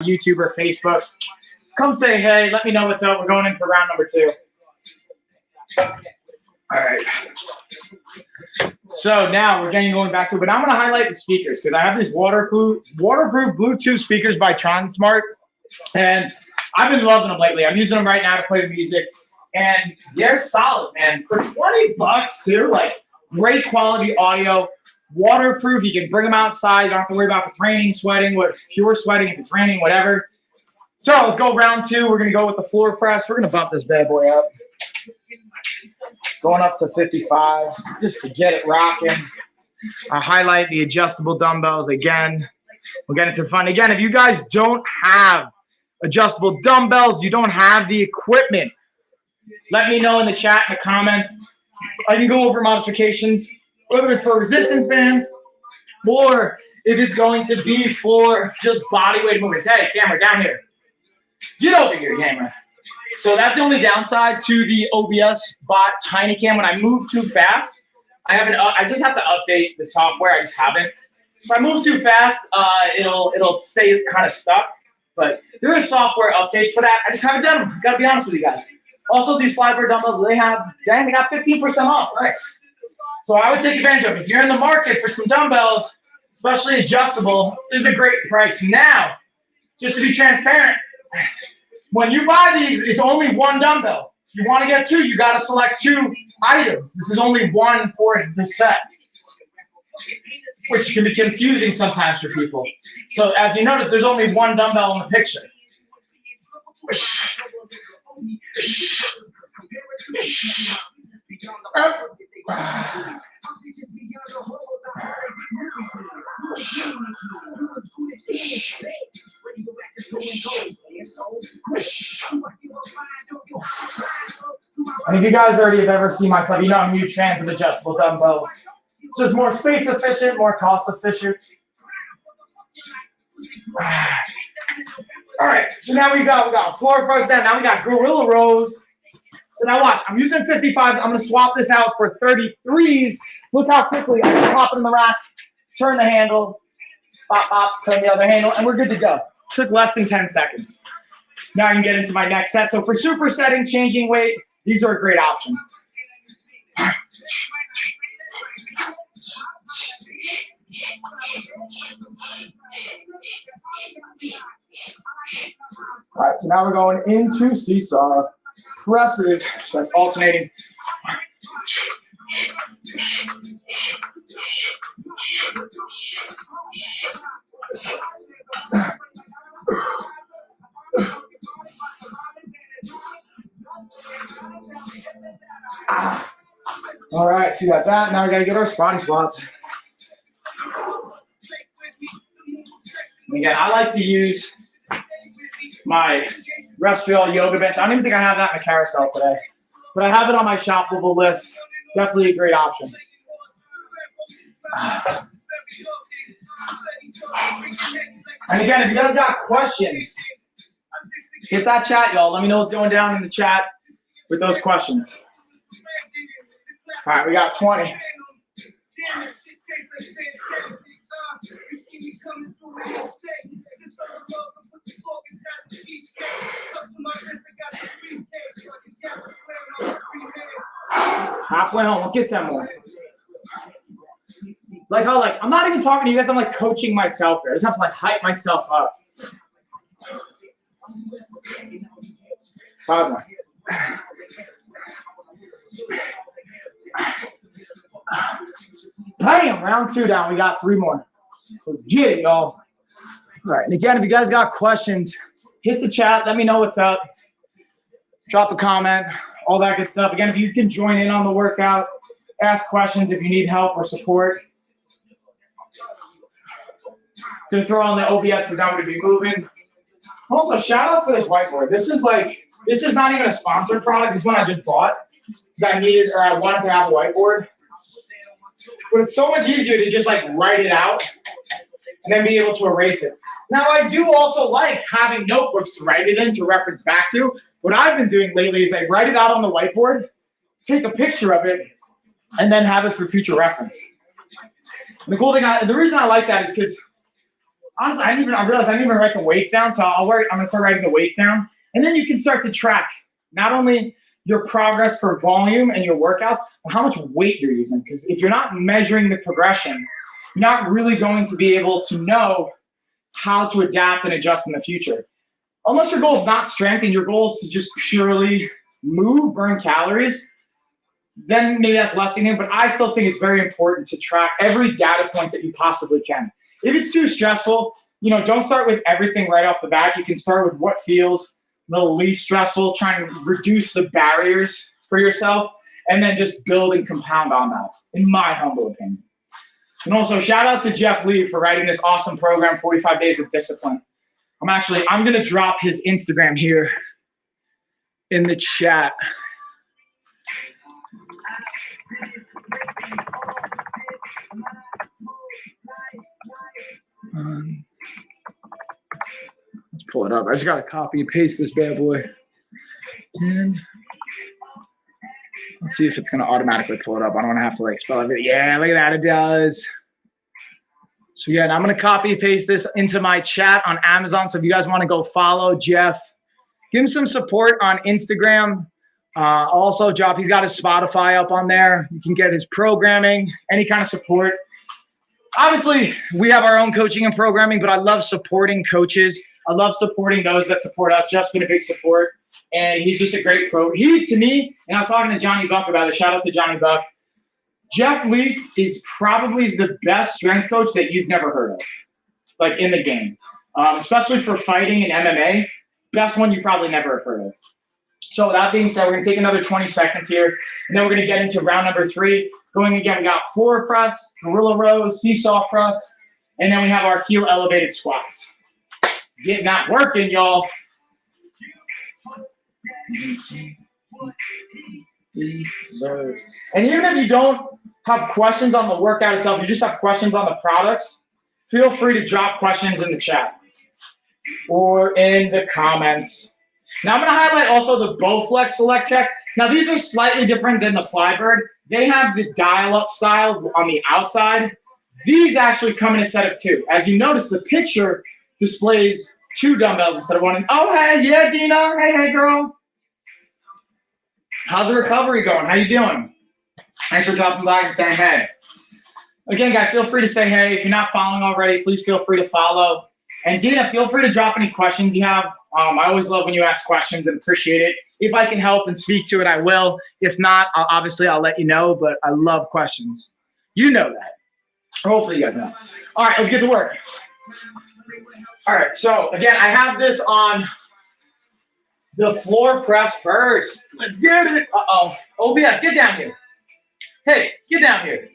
YouTube or Facebook. Come say hey, let me know what's up. We're going in for round number 2. All right. So now we're going back to it, but I'm going to highlight the speakers because I have these waterproof Bluetooth speakers by TronSmart, and I've been loving them lately. I'm using them right now to play the music, and they're solid, man. For $20 too, like great quality audio, waterproof. You can bring them outside. You don't have to worry about if it's raining, sweating, if you were sweating, if it's raining, whatever. So let's go round 2. We're going to go with the floor press. We're going to bump this bad boy up. Going up to 55 just to get it rocking. I highlight the adjustable dumbbells again. We'll get into fun. Again, if you guys don't have adjustable dumbbells, you don't have the equipment, let me know in the chat, in the comments. I can go over modifications, whether it's for resistance bands or if it's going to be for just body weight movements. Hey, camera, down here. Get over here, camera. So that's the only downside to the OBS bot Tiny Cam. When I move too fast, I just have to update the software. I just haven't. If I move too fast, it'll stay kind of stuck. But there is software updates for that. I just haven't done them. Gotta be honest with you guys. Also, these Flyboard dumbbells, they got 15% off. Nice. So I would take advantage of it. If you're in the market for some dumbbells, especially adjustable, this is a great price. Now, just to be transparent, when you buy these, it's only one dumbbell. If you want to get 2, you got to select 2 items. This is only one for the set, which can be confusing sometimes for people. So as you notice, there's only one dumbbell in the picture. And if you guys already have ever seen my stuff, you know I'm huge fans of adjustable dumbbells. It's just more space efficient, more cost efficient. All right, so now we got floor press down. Now we got gorilla rows. So now watch, I'm using 55s. I'm gonna swap this out for 33s. Look how quickly I can pop it in the rack, turn the handle, pop, pop, turn the other handle, and we're good to go. Took less than 10 seconds. Now I can get into my next set. So for supersetting, changing weight, these are a great option. All right, so now we're going into Seesaw Presses. That's alternating. All right, so we got that. Now we got to get our Squatty Squats. Again, I like to use my Restfeel yoga bench. I don't even think I have that in the carousel today, but I have it on my shoppable list. Definitely a great option. And again, if you guys got questions, hit that chat, y'all. Let me know what's going down in the chat with those questions. All right, we got 20. Halfway home. Let's get 10 more. Like how I'm not even talking to you guys. I'm like coaching myself here. I just have to like hype myself up. 5 more. Bam! Round 2 down. We got 3 more. Let's get it, y'all. All right. And again, if you guys got questions, hit the chat. Let me know what's up. Drop a comment. All that good stuff. Again, if you can join in on the workout, ask questions if you need help or support. Gonna throw on the OBS because I'm gonna be moving. Also, shout out for this whiteboard. This is not even a sponsored product. This one I just bought because I wanted to have a whiteboard. But it's so much easier to just like write it out and then be able to erase it. Now, I do also like having notebooks to write it in to reference back to. What I've been doing lately is I write it out on the whiteboard, take a picture of it, and then have it for future reference. And the cool thing, the reason I like that is because honestly, I realized I didn't even write the weights down, so I'm gonna start writing the weights down, and then you can start to track not only your progress for volume and your workouts, but how much weight you're using. Because if you're not measuring the progression, you're not really going to be able to know how to adapt and adjust in the future. Unless your goal is not strength and your goal is to just purely move, burn calories, then maybe that's less than, but I still think it's very important to track every data point that you possibly can. If it's too stressful, don't start with everything right off the bat. You can start with what feels the least stressful, trying to reduce the barriers for yourself, and then just build and compound on that, in my humble opinion. And also, shout out to Jeff Lee for writing this awesome program, 45 Days of Discipline. I'm gonna drop his Instagram here in the chat. Let's pull it up. I just gotta copy and paste this bad boy. And let's see if it's gonna automatically pull it up. I don't wanna have to spell it. Yeah, look at that, it does. So yeah, I'm gonna copy and paste this into my chat on Amazon. So if you guys wanna go follow Jeff, give him some support on Instagram. Also, he's got his Spotify up on there. You can get his programming, any kind of support. Obviously, we have our own coaching and programming, but I love supporting coaches. I love supporting those that support us. Jeff's been a big support, and he's just a great pro. He, to me, and I was talking to Johnny Buck about it. Shout out to Johnny Buck. Jeff Lee is probably the best strength coach that you've never heard of, in the game, especially for fighting and MMA. Best one you probably never have heard of. So with that being said, we're going to take another 20 seconds here, and then we're going to get into round number 3. Going again, we got floor press, gorilla rows, seesaw press, and then we have our heel elevated squats. Getting that working, y'all. And even if you don't have questions on the workout itself, you just have questions on the products, feel free to drop questions in the chat or in the comments. Now I'm going to highlight also the Bowflex Select Check. Now these are slightly different than the Flybird. They have the dial-up style on the outside. These actually come in a set of 2. As you notice, the picture displays 2 dumbbells instead of 1. Oh, hey, yeah, Dina. Hey, girl. How's the recovery going? How you doing? Thanks for dropping by and saying hey. Again, guys, feel free to say hey. If you're not following already, please feel free to follow. And Dina, feel free to drop any questions you have. I always love when you ask questions and appreciate it. If I can help and speak to it, I will. If not, I'll let you know, but I love questions. You know that. Hopefully you guys know. All right, let's get to work. All right, so again, I have this on the floor press first. Let's get it. Uh-oh. OBS, get down here. Hey, get down here.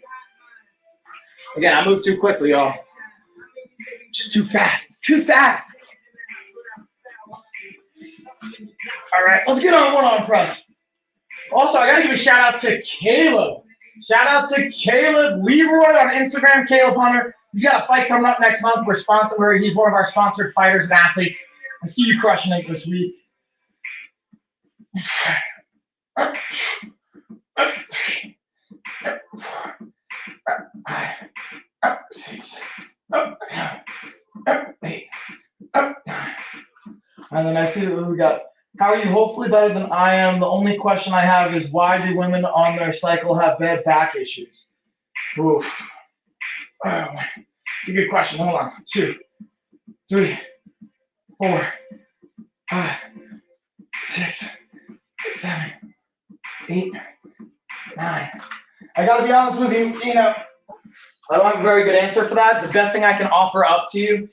Again, I moved too quickly, y'all. Just too fast. Too fast. All right, let's get on one-arm press. Also, I got to give a shout-out to Caleb. Shout out to Caleb Leroy on Instagram, Caleb Hunter. He's got a fight coming up next month. He's one of our sponsored fighters and athletes. I see you crushing it this week. And then I see that we got, how are you? Hopefully better than I am. The only question I have is, why do women on their cycle have bad back issues? Oof. Oh, it's a good question. Hold on. 2, 3, 4, 5, 6, 7, 8, 9. I got to be honest with you, I don't have a very good answer for that. The best thing I can offer up to you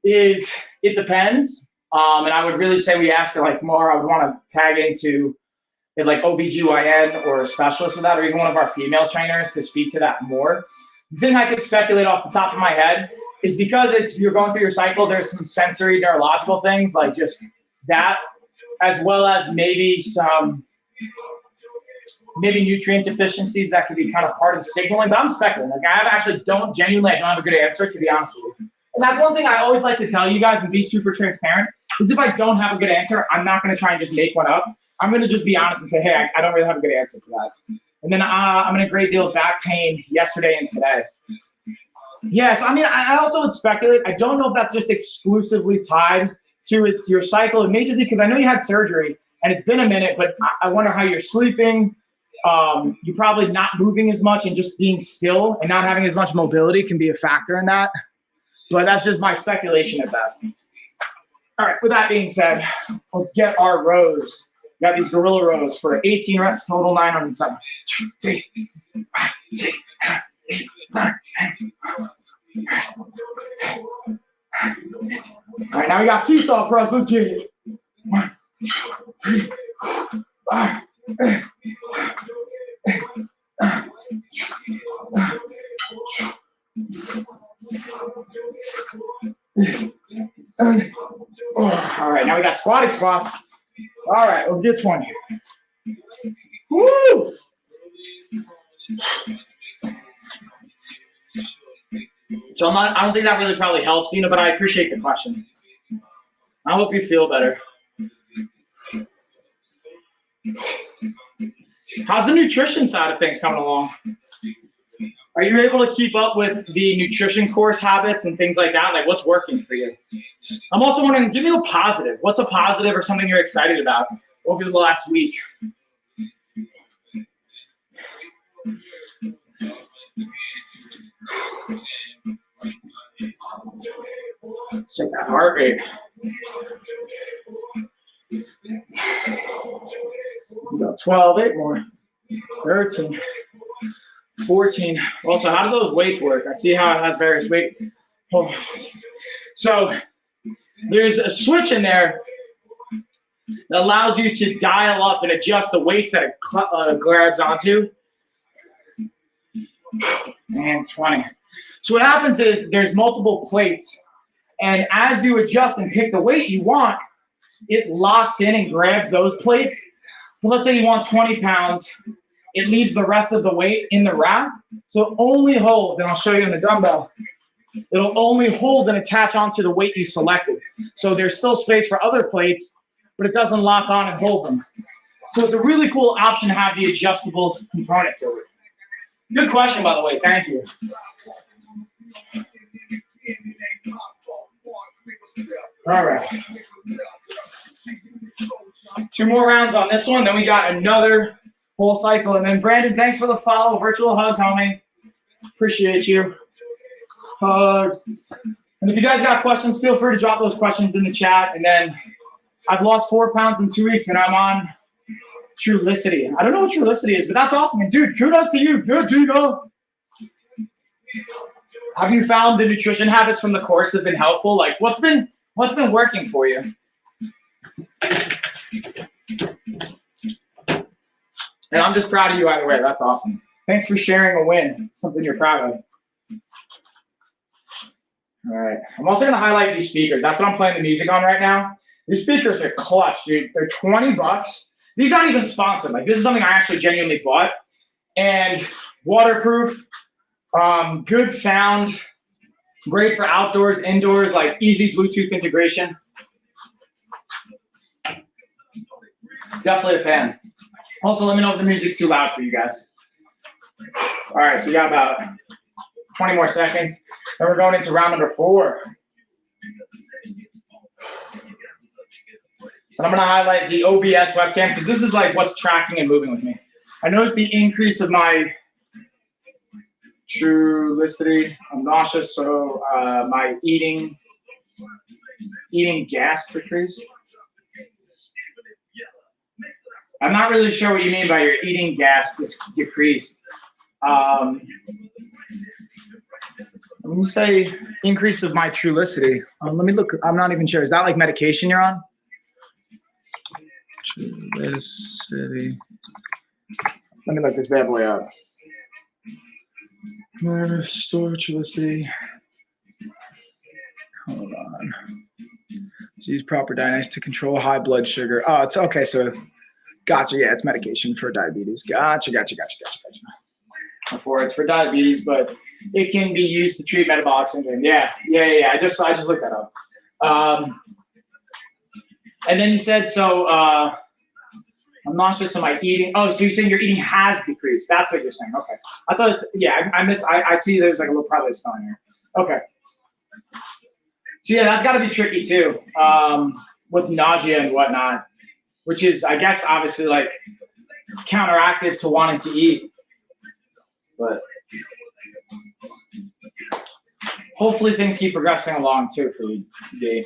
is it depends. And I would really say we ask it more. I would want to tag into it OBGYN or a specialist with that, or even one of our female trainers to speak to that more. The thing I could speculate off the top of my head is because you're going through your cycle, there's some sensory neurological things like just that, as well as maybe some nutrient deficiencies that could be kind of part of signaling. But I'm speculating. I don't have a good answer, to be honest with you. And that's one thing I always like to tell you guys and be super transparent, is if I don't have a good answer, I'm not going to try and just make one up. I'm going to just be honest and say, hey, I don't really have a good answer for that. And then I'm in a great deal of back pain yesterday and today. Yes, I mean, I also would speculate. I don't know if that's just exclusively tied to your cycle. It may just be because I know you had surgery and it's been a minute, but I wonder how you're sleeping. You're probably not moving as much, and just being still and not having as much mobility can be a factor in that. But that's just my speculation at best. All right, with that being said, let's get our rows. We got these gorilla rows for 18 reps total, 907. 2, 3, 5, 6, 7, 8, 9, 10. All right, now we got seesaw press. Let's get it. 1, 2, 3, 4, 5. All right, now we got squatty squats. All right, let's get 20. Woo! So I don't think that really probably helps, Gina, but I appreciate the question. I hope you feel better. How's the nutrition side of things coming along? Are you able to keep up with the nutrition course habits and things like that? Like, what's working for you? I'm also wondering, give me a positive. What's a positive or something you're excited about over the last week? Check that heart rate. We got 12, 8 more. 13, 14. Also, how do those weights work? I see how it has various weight. Oh. So there's a switch in there that allows you to dial up and adjust the weights that it grabs onto. And 20. So what happens is there's multiple plates, and as you adjust and pick the weight you want, it locks in and grabs those plates. So let's say you want 20 pounds. It leaves the rest of the weight in the rack, so it only holds, and I'll show you in the dumbbell, it'll only hold and attach onto the weight you selected. So there's still space for other plates, but it doesn't lock on and hold them. So it's a really cool option to have the adjustable component to it. Good question, by the way. Thank you. All right. 2 more rounds on this one, then we got another full cycle. And then Brandon, thanks for the follow. Virtual hugs, homie. Appreciate you. Hugs. And if you guys got questions, feel free to drop those questions in the chat. And then I've lost 4 pounds in 2 weeks, and I'm on Trulicity. I don't know what Trulicity is, but that's awesome. And dude, kudos to you. Good, Gina. Have you found the nutrition habits from the course have been helpful? Like, what's been working for you? And I'm just proud of you either way. That's awesome. Thanks for sharing a win, something you're proud of. All right. I'm also going to highlight these speakers. That's what I'm playing the music on right now. These speakers are clutch, dude. They're 20 bucks. These aren't even sponsored. Like, this is something I actually genuinely bought. And waterproof, good sound, great for outdoors, indoors, like easy Bluetooth integration. Definitely a fan. Also, let me know if the music's too loud for you guys. All right, so we got about 20 more seconds. Then we're going into round number 4. And I'm going to highlight the OBS webcam because this is like what's tracking and moving with me. I noticed the increase of my Trulicity. I'm nauseous, so my eating gas decreased. I'm not really sure what you mean by your eating gas decreased. When you say increase of my Trulicity, let me look. I'm not even sure. Is that like medication you're on? Trulicity. Let me look this bad boy up. Store Trulicity. Hold on. Use proper diet to control high blood sugar. Oh, it's okay. So, gotcha. Yeah, it's medication for diabetes. Gotcha. Before it's for diabetes, but it can be used to treat metabolic syndrome. Yeah. I just looked that up. And then you said so. I'm nauseous. Am I eating? Oh, so you're saying your eating has decreased? That's what you're saying. Okay. I thought it's I see. There's like a little probably a spelling here. Okay. So yeah, that's got to be tricky too, with nausea and whatnot, which is, I guess, obviously like counteractive to wanting to eat. But hopefully things keep progressing along too for you, D.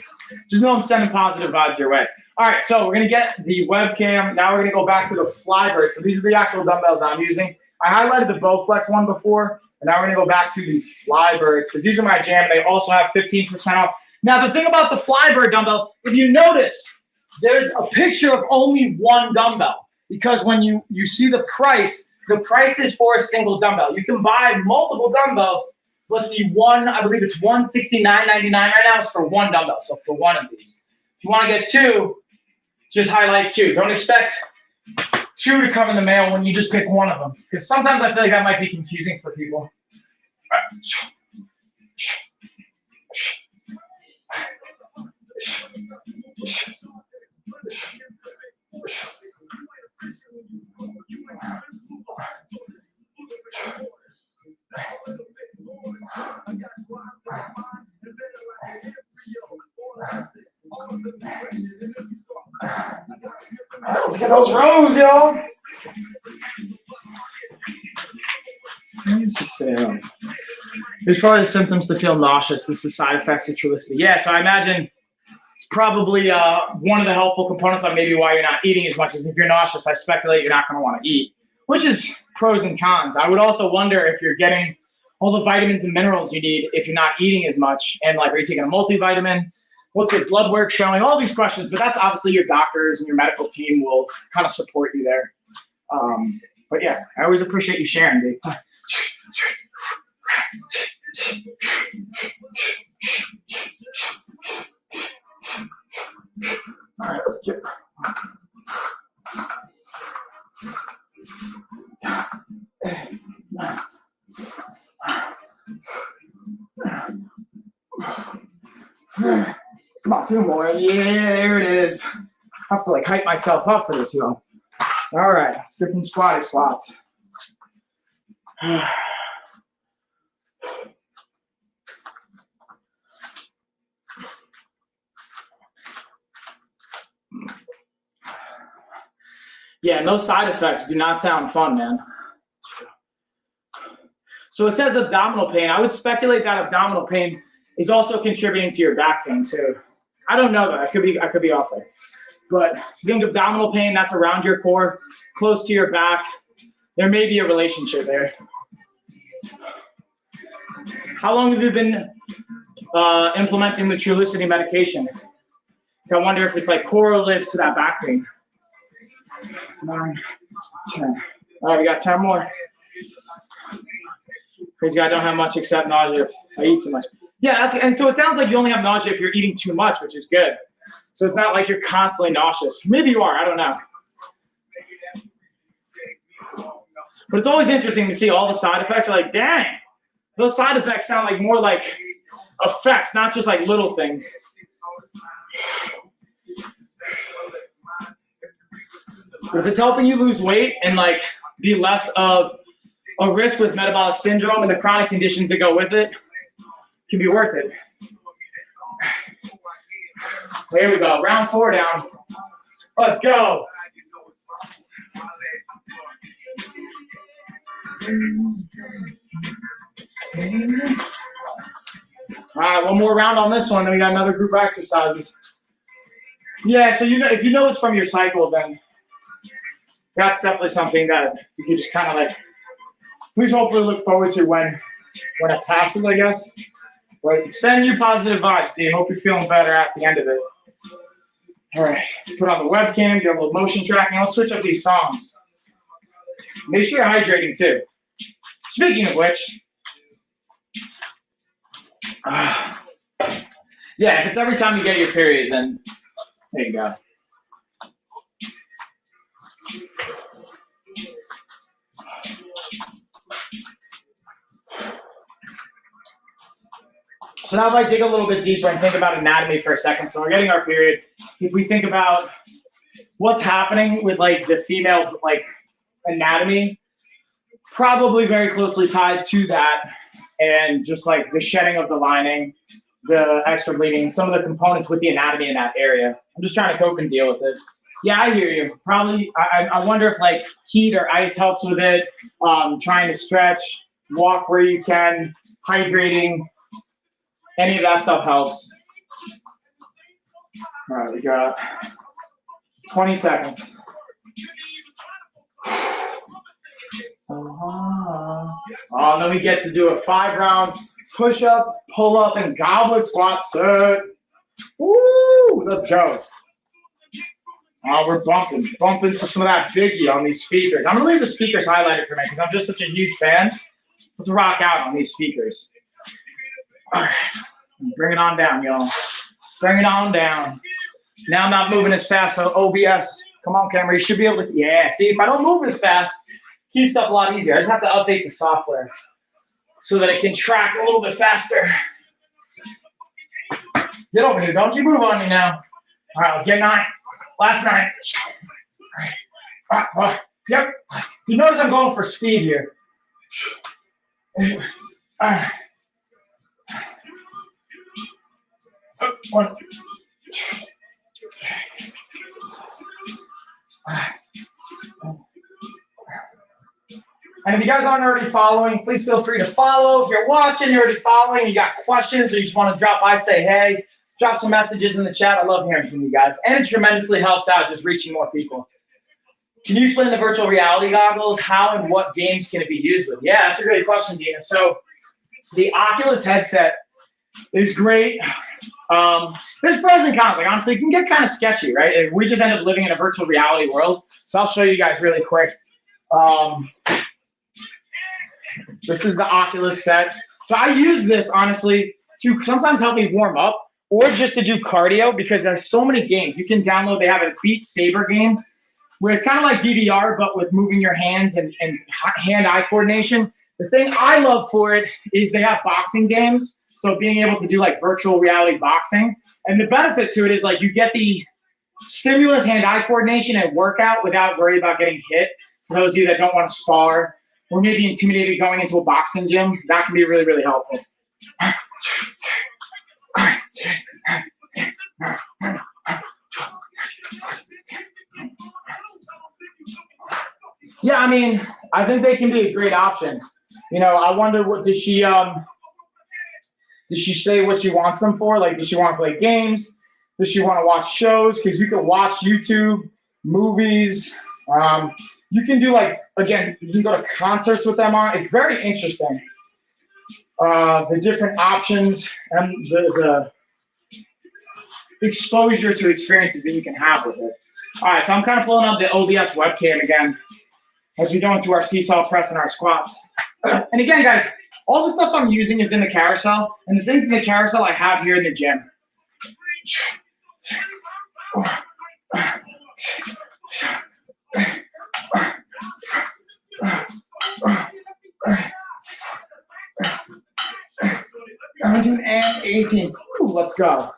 Just know I'm sending positive vibes your way. All right, so we're gonna get the webcam. Now we're gonna go back to the Flybird. So these are the actual dumbbells I'm using. I highlighted the Bowflex one before, and now we're gonna go back to the Flybirds because these are my jam. They also have 15% off. Now the thing about the Flybird dumbbells, if you notice, there's a picture of only one dumbbell because when you see the price is for a single dumbbell. You can buy multiple dumbbells, but the one, I believe it's $169.99 right now, is for one dumbbell. So for one of these. If you want to get two, just highlight two. Don't expect two to come in the mail when you just pick one of them. Because sometimes I feel like that might be confusing for people. Let's get those rows, y'all. There's probably the symptoms to feel nauseous. This is side effects of Trulicity. Yeah, so I imagine it's probably one of the helpful components on maybe why you're not eating as much as if you're nauseous. I speculate you're not going to want to eat, which is pros and cons. I would also wonder if you're getting all the vitamins and minerals you need if you're not eating as much. And like, are you taking a multivitamin? What's your blood work showing? All these questions, but that's obviously your doctors and your medical team will kind of support you there. But yeah, I always appreciate you sharing, dude. All right, let's get. Come on, two more. Yeah, there it is. I have to like hype myself up for this, y'all. All right, let's get some Squatty Squats. Yeah, no side effects do not sound fun, man. So it says abdominal pain. I would speculate that abdominal pain is also contributing to your back pain too. I don't know though. I could be off there. But if you think abdominal pain, that's around your core, close to your back. There may be a relationship there. How long have you been implementing the Trulicity medication? So I wonder if it's like correlative to that back pain. 9, 10. All right, we got 10 more. Crazy, I don't have much except nausea if I eat too much. Yeah, and so it sounds like you only have nausea if you're eating too much, which is good. So it's not like you're constantly nauseous. Maybe you are, I don't know. But it's always interesting to see all the side effects. You're like, dang, those side effects sound like more like effects, not just like little things. If it's helping you lose weight and like be less of a risk with metabolic syndrome and the chronic conditions that go with it, can be worth it. Here we go, round 4 down. Let's go. All right, one more round on this one, then we got another group of exercises. Yeah, so if you know it's from your cycle, then that's definitely something that you can just kind of like, at least hopefully look forward to when it passes, I guess. But send you positive vibes, Dean. Hope you're feeling better at the end of it. All right, put on the webcam, get a little motion tracking. I'll switch up these songs. Make sure you're hydrating too. Speaking of which, yeah, if it's every time you get your period, then there you go. So now if I dig a little bit deeper and think about anatomy for a second, so we're getting our period. If we think about what's happening with like the female like anatomy, probably very closely tied to that and just like the shedding of the lining, the extra bleeding, some of the components with the anatomy in that area. I'm just trying to cope and deal with it. Yeah, I hear you. Probably, I wonder if like heat or ice helps with it. Trying to stretch, walk where you can, hydrating, any of that stuff helps. All right, we got 20 seconds. And then we get to do a 5-round push-up, pull-up, and goblet squat set. Woo! Let's go. We're bumping to some of that biggie on these speakers. I'm gonna leave the speakers highlighted for me because I'm just such a huge fan. Let's rock out on these speakers. All right, bring it on down, y'all. Bring it on down. Now I'm not moving as fast, so OBS. Come on, camera. You should be able to. Yeah. See, if I don't move as fast, it keeps up a lot easier. I just have to update the software so that it can track a little bit faster. Get over here. Don't you move on me now. All right, let's get 9. Last 9. All right. Yep. You notice I'm going for speed here. All right. 1. And if you guys aren't already following, please feel free to follow. If you're watching, you're already following, you got questions, or you just want to drop by, say hey, drop some messages in the chat. I love hearing from you guys. And it tremendously helps out just reaching more people. Can you explain the virtual reality goggles? How and what games can it be used with? Yeah, that's a great question, Gina. So the Oculus headset is great. There's pros and cons. Like, honestly, it can get kind of sketchy, right? We just end up living in a virtual reality world. So I'll show you guys really quick. This is the Oculus set. So I use this, honestly, to sometimes help me warm up or just to do cardio because there's so many games. You can download, they have a Beat Saber game where it's kind of like DDR, but with moving your hands and hand-eye coordination. The thing I love for it is they have boxing games. So being able to do like virtual reality boxing. And the benefit to it is like you get the stimulus hand-eye coordination and workout without worrying about getting hit. For those of you that don't want to spar or maybe intimidated going into a boxing gym, that can be really, really helpful. Yeah, I mean, I think they can be a great option. You know, I wonder what does she say what she wants them for? Like, does she want to play games? Does she want to watch shows? Because you can watch YouTube, movies. You can do like, again, you can go to concerts with them on. It's very interesting. The different options and the exposure to experiences that you can have with it. All right, so I'm kind of pulling up the OBS webcam again as we go into our seesaw press and our squats. And again, guys, all the stuff I'm using is in the carousel, and the things in the carousel I have here in the gym. And 18. Ooh, let's go. All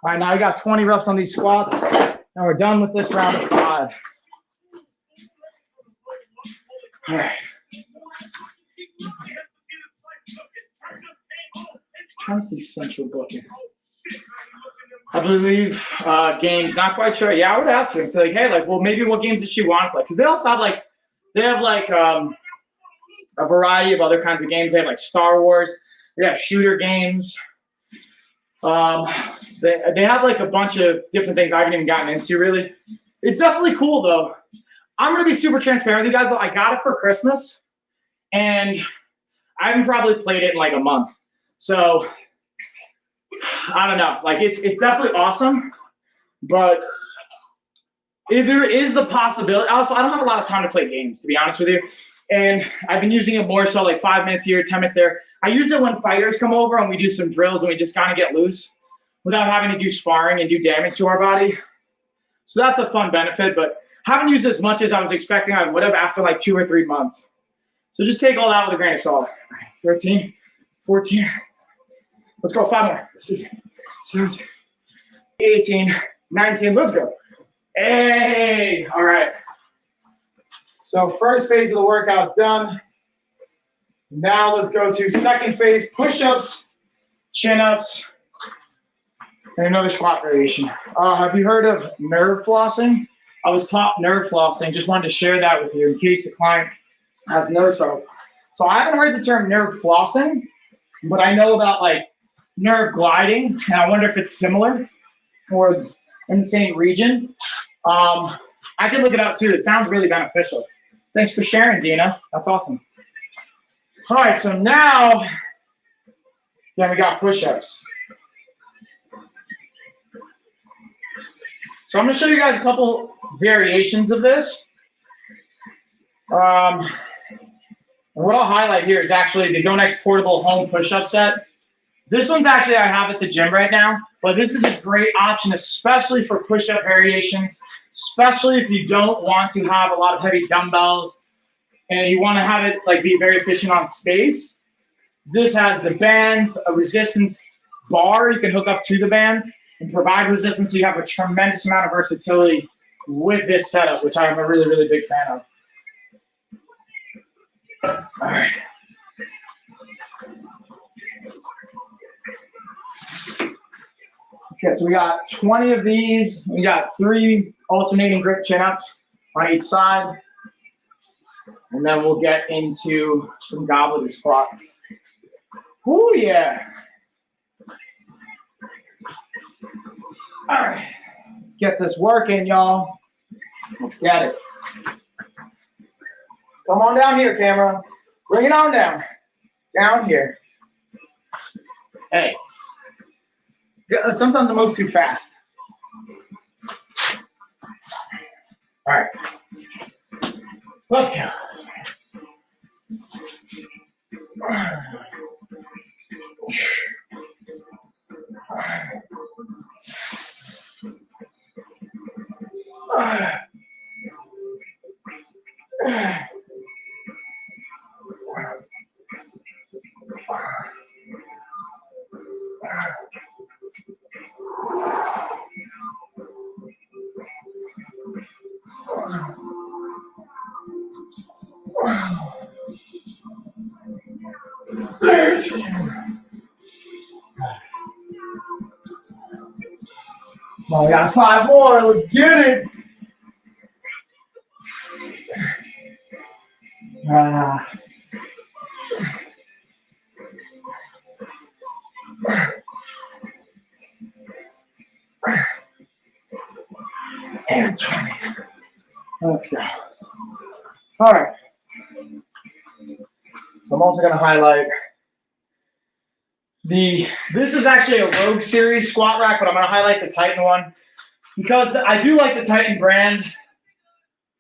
right, now I got 20 reps on these squats, and we're done with this round of 5. All right. Trying to see central booking. I believe games, not quite sure. Yeah, I would ask her and say, like, hey, like, well, maybe what games does she want to play? Because they also have like, a variety of other kinds of games. They have like Star Wars. They have shooter games. They have like a bunch of different things I haven't even gotten into really. It's definitely cool though. I'm gonna be super transparent with you guys though. I got it for Christmas, and I haven't probably played it in like a month. So I don't know. Like it's definitely awesome, but if there is the possibility. Also, I don't have a lot of time to play games, to be honest with you. And I've been using it more so like 5 minutes here, 10 minutes there. I use it when fighters come over and we do some drills and we just kind of get loose without having to do sparring and do damage to our body. So that's a fun benefit, but haven't used as much as I was expecting I would have after like 2 or 3 months. So just take all that with a grain of salt. 13, 14. Let's go, 5 more. 17, 18, 19, let's go. Hey, all right. So first phase of the workout's done. Now let's go to second phase, push-ups, chin-ups, and another squat variation. Have you heard of nerve flossing? I was taught nerve flossing. Just wanted to share that with you in case the client has nerve struggles. So I haven't heard the term nerve flossing, but I know about like nerve gliding, and I wonder if it's similar or in the same region. I can look it up too. It sounds really beneficial. Thanks for sharing, Gina. That's awesome. All right, so now, then we got push-ups. So I'm going to show you guys a couple variations of this. And what I'll highlight here is actually the Donex portable home push-up set. This one's actually I have at the gym right now, but this is a great option, especially for push-up variations, especially if you don't want to have a lot of heavy dumbbells and you want to have it like be very efficient on space. This has the bands, a resistance bar you can hook up to the bands and provide resistance, so you have a tremendous amount of versatility with this setup, which I'm a really, really big fan of. All right. Okay, so we got 20 of these. We got 3 alternating grip chin-ups on each side. And then we'll get into some Goblet Squats. Ooh, yeah. All right, let's get this working, y'all. Let's get it. Come on down here, camera. Bring it on down. Down here. Hey. Sometimes I move too fast. All right. Let's go. Oh, we got 5 more. Let's get it. And 20. Let's go. All right. So I'm also going to highlight this is actually a Rogue Series squat rack, but I'm going to highlight the Titan one because I do like the Titan brand.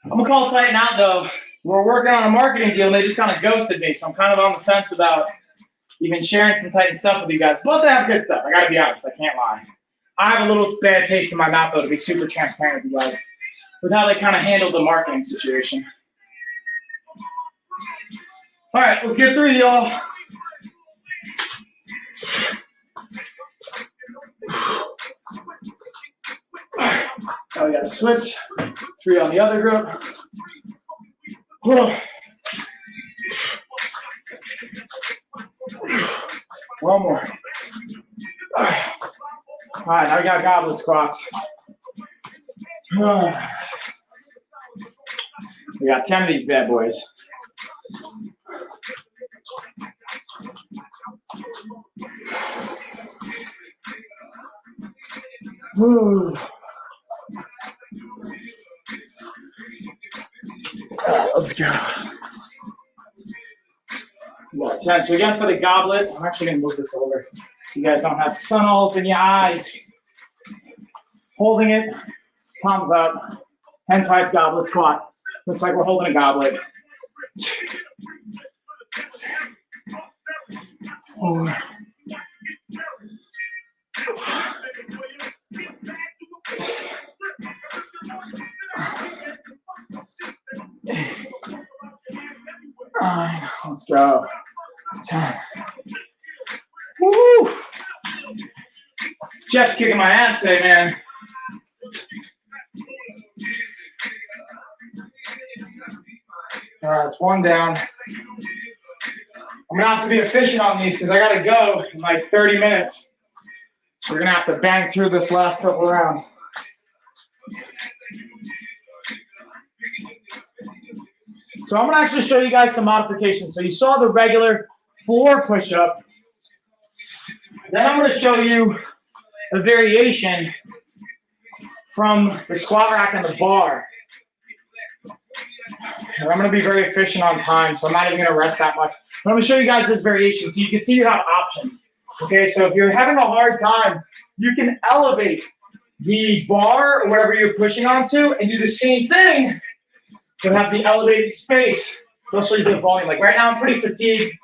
I'm going to call Titan out, though. We're working on a marketing deal, and they just kind of ghosted me, so I'm kind of on the fence about even sharing some Titan stuff with you guys. But they have good stuff. I got to be honest. I can't lie. I have a little bad taste in my mouth, though, to be super transparent with you guys, with how they kind of handled the marketing situation. All right, let's get through, y'all. Now we got to switch. 3 on the other group. One more. All right, now we got Goblet Squats. We got 10 of these bad boys. Let's go. Yeah, 10. So again, for the goblet, I'm actually going to move this over so you guys don't have sun all up in your eyes. Holding it, palms up. Hence why it's Goblet Squat. Looks like we're holding a goblet. 4. Let's go. 10. Woo! Jeff's kicking my ass today, man. All right, it's 1 down. I'm gonna have to be efficient on these because I gotta go in like 30 minutes. So we're gonna have to bang through this last couple rounds. So I'm gonna actually show you guys some modifications. So you saw the regular floor push-up. Then I'm gonna show you a variation from the squat rack and the bar. And I'm going to be very efficient on time, so I'm not even going to rest that much. But I'm going to show you guys this variation so you can see you have options. Okay, so if you're having a hard time, you can elevate the bar or whatever you're pushing onto and do the same thing, but have the elevated space. Especially the volume. Like right now, I'm pretty fatigued.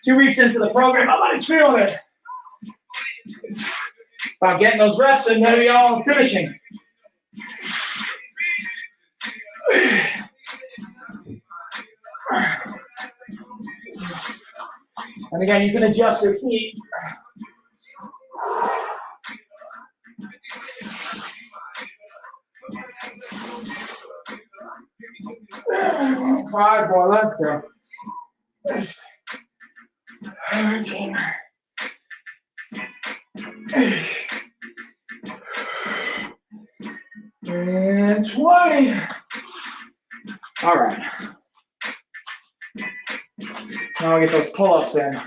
2 weeks into the program, my body's feeling it. About getting those reps and then finishing. And again, you can adjust your feet. Five more, let's go. 13. And 20. All right. Now I'll get those pull-ups in.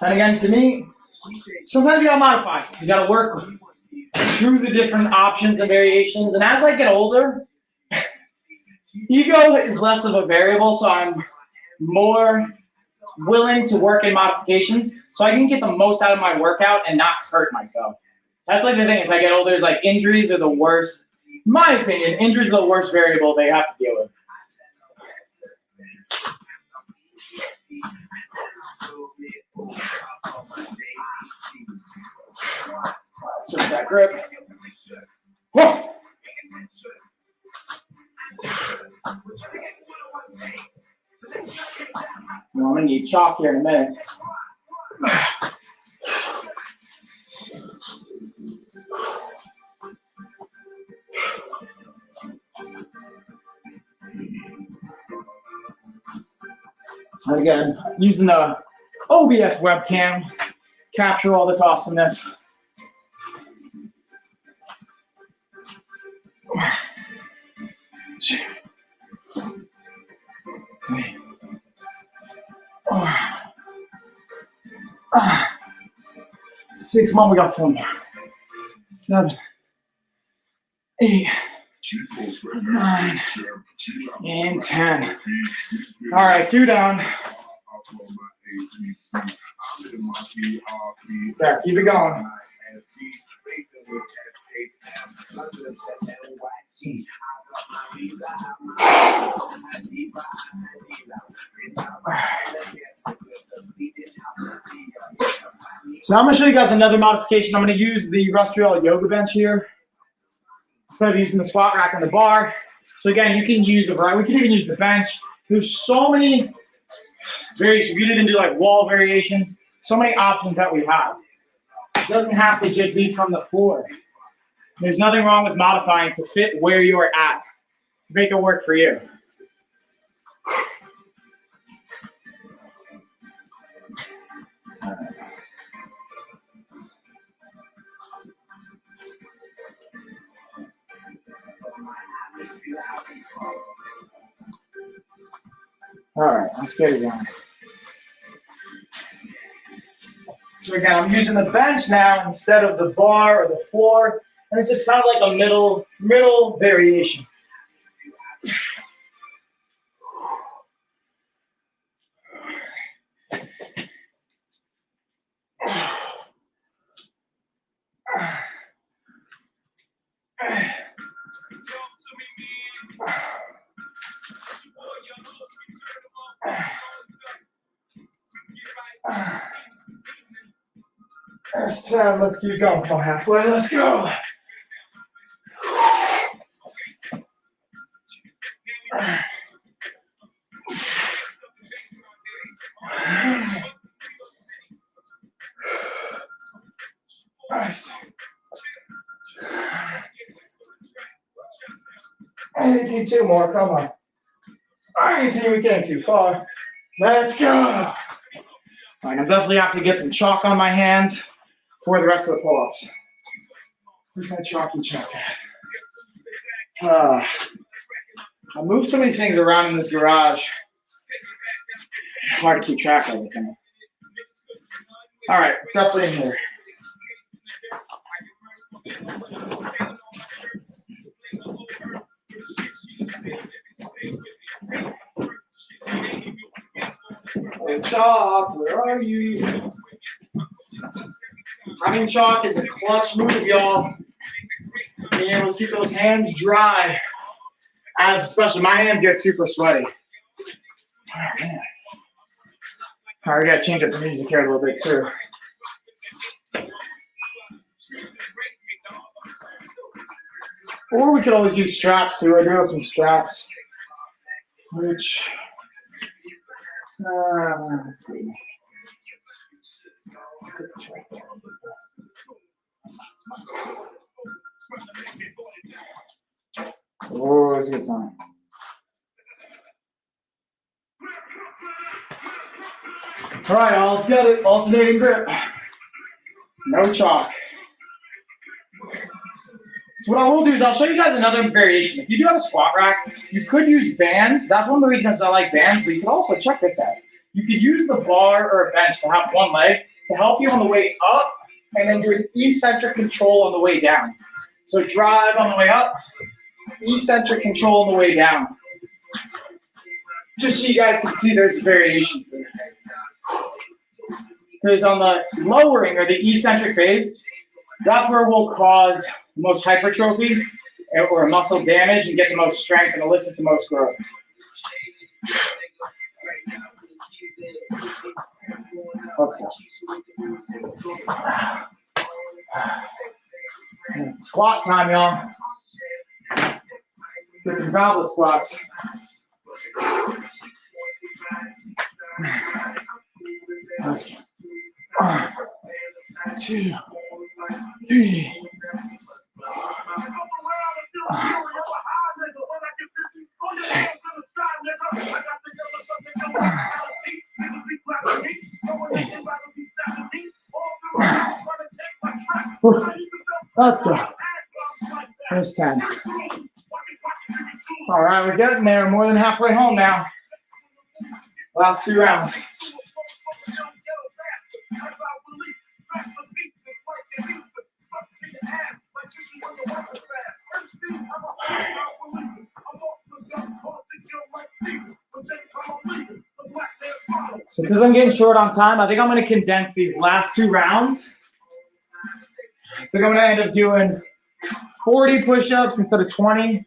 And again, to me, sometimes you gotta modify. You gotta work through the different options and variations. And as I get older, ego is less of a variable, so I'm more willing to work in modifications so I can get the most out of my workout and not hurt myself. That's like the thing, as I get older, is like injuries are the worst. In my opinion, injuries are the worst variable they have to deal with. Switch that grip. Whoa. Well, I'm gonna need chalk here in a minute. And again, using the OBS webcam, capture all this awesomeness. Six more, we got 4 more. 7, 8, 9, and 10. All right, 2 down. There, keep it going. So I'm going to show you guys another modification. I'm going to use the Rustrial yoga bench here instead of using the squat rack and the bar. So again, you can use a variety. We can even use the bench. There's so many variations. We didn't do like wall variations. So many options that we have. It doesn't have to just be from the floor. There's nothing wrong with modifying to fit where you're at, to make it work for you. All right, let's get it going. So again, I'm using the bench now instead of the bar or the floor, and it's just kind of like a middle variation. That's 10. Let's keep going. Come on, halfway. Let's go. Nice. only do 2 more. Come on. I ain't saying we came too far. Let's go. All right, I'm definitely have to get some chalk on my hands for the rest of the pull-ups. Where's my chalky chalk at? I moved so many things around in this garage. Hard to keep track of everything. All right, it's definitely in here. Hey, chalk, where are you? Having chalk is a clutch move, y'all. Being able to keep those hands dry. As especially my hands get super sweaty. Oh, man. All right, we gotta change up the music here a little bit too. Or we could always use straps too. I do have some straps. Which, let's see. Oh, it's a good time. All right, all let's get it. Alternating grip. No chalk. So what I will do is I'll show you guys another variation. If you do have a squat rack, you could use bands. That's one of the reasons I like bands, but you could also check this out. You could use the bar or a bench to have one leg to help you on the way up and then do an eccentric control on the way down. So drive on the way up, eccentric control on the way down. Just so you guys can see there's variations there. Because on the lowering or the eccentric phase, that's where we'll cause the most hypertrophy or muscle damage and get the most strength and elicit the most growth. Let's go. It's squat time, y'all. Get the goblet squats. One, 2, 3. Let's go. There's 10. All right, we're getting there. More than halfway home now. Last 2 rounds. So because I'm getting short on time, I think I'm going to condense these last 2 rounds. I think I'm going to end up doing 40 push-ups instead of 20,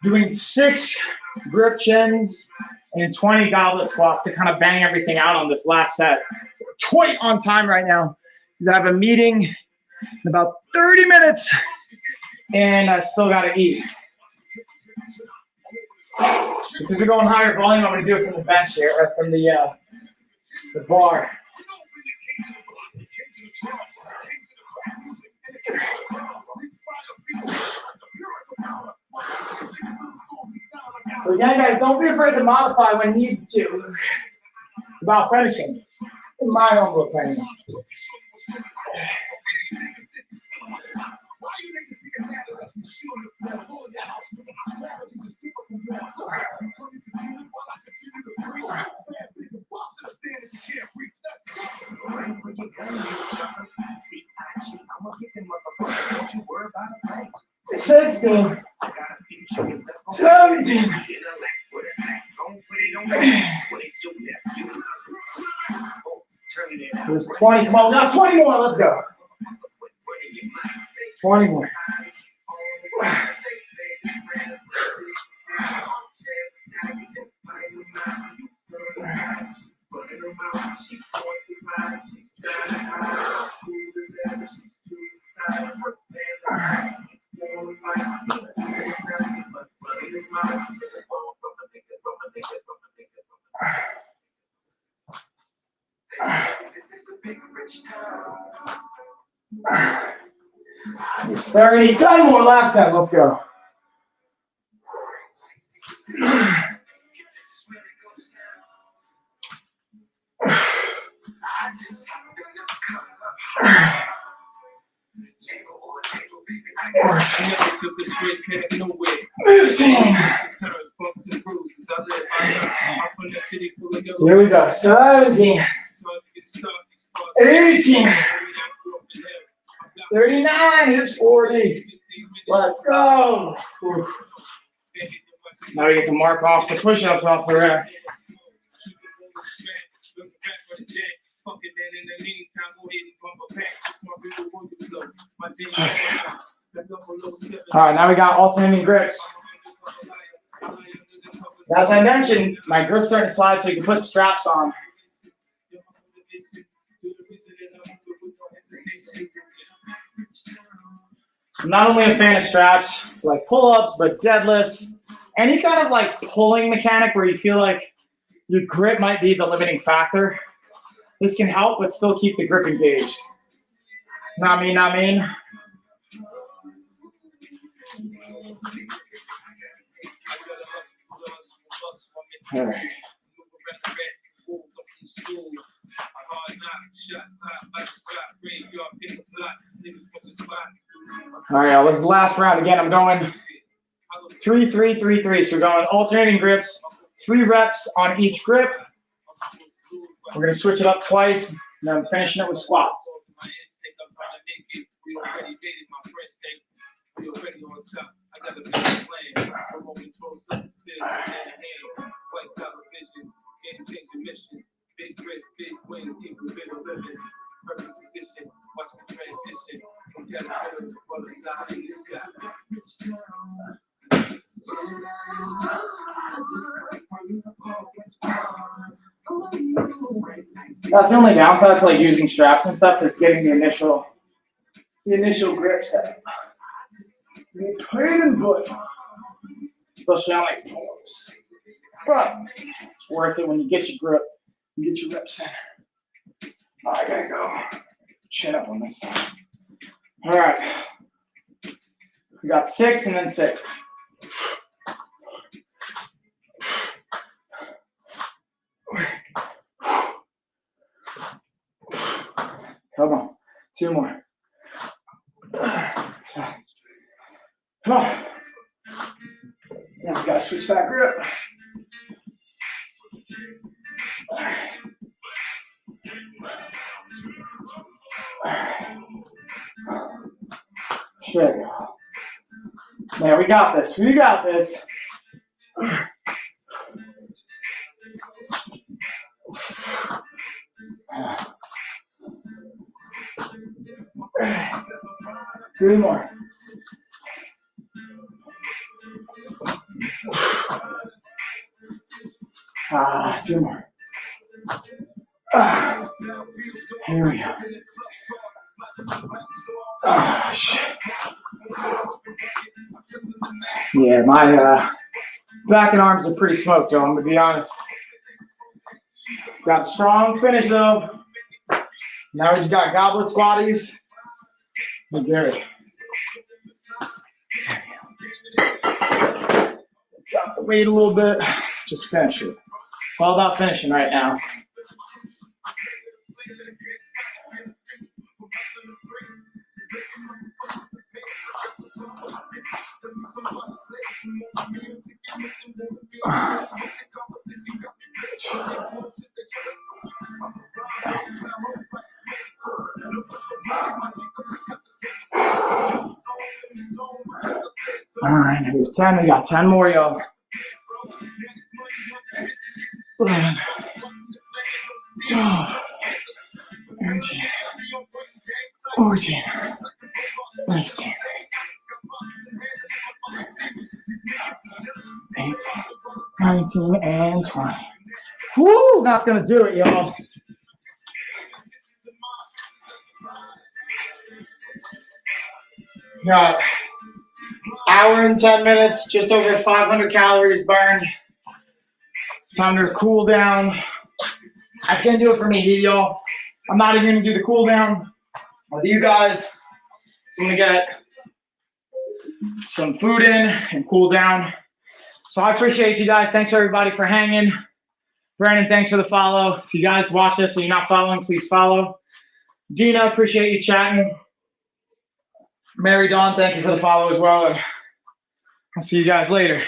doing 6 grip chins, and 20 goblet squats to kind of bang everything out on this last set. So quite on time right now. I have a meeting in about 30 minutes, and I still got to eat. So because we're going higher volume, I'm going to do it from the bench here, or from the bar. So again, guys, don't be afraid to modify when needed to. It's about finishing, in my humble opinion. $16, $17. There's 20. Come on, now 20 more. Let's go. 20 more. There's 30. 10 more last time. Let's go. Here we go. 17. 18. 39. Here's 40. Let's go. Now we get to mark off the push-ups off the rack. All right, now we got alternating grips. As I mentioned, my grip's starting to slide so you can put straps on. I'm not only a fan of straps for like pull-ups, but deadlifts. Any kind of like pulling mechanic where you feel like your grip might be the limiting factor. This can help, but still keep the grip engaged. Not mean. All right. All right, this is the last round. Again, I'm going 3, 3, 3, 3. So we're going alternating grips, 3 reps on each grip. We're going to switch it up twice, and then I'm finishing it with squats. That's the only downside to like using straps and stuff is getting the initial grip set. You pain in the butt, especially on like pull-ups. But it's worth it when you get your grip, you get your reps in. Oh, I gotta go chin up on this side. All right, we got 6 and then 6. Come on, 2 more. Now we gotta switch that grip. There we go. Man, we got this. We got this. Three more. Two more. Here we go. Shit. Yeah, my back and arms are pretty smoked, Joe. I'm gonna be honest. Got a strong finish though. Now we just got goblet squatties. And Gary. Drop the weight a little bit. Just finish it. It's all about finishing right now. All right, here's 10. We got 10 more, y'all. 11, 12, 13, 14, 15, 16, 17, 18, 19, and 20. Woo! That's gonna do it, y'all. Got hour and 10 minutes, just over 500 calories burned. Time to cool down. That's gonna do it for me here, y'all. I'm not even gonna do the cool down with you guys. So I'm gonna get some food in and cool down. So I appreciate you guys. Thanks everybody for hanging. Brandon, thanks for the follow. If you guys watch this and you're not following, please follow. Gina, appreciate you chatting. Mary Dawn, thank you for the follow as well. And I'll see you guys later.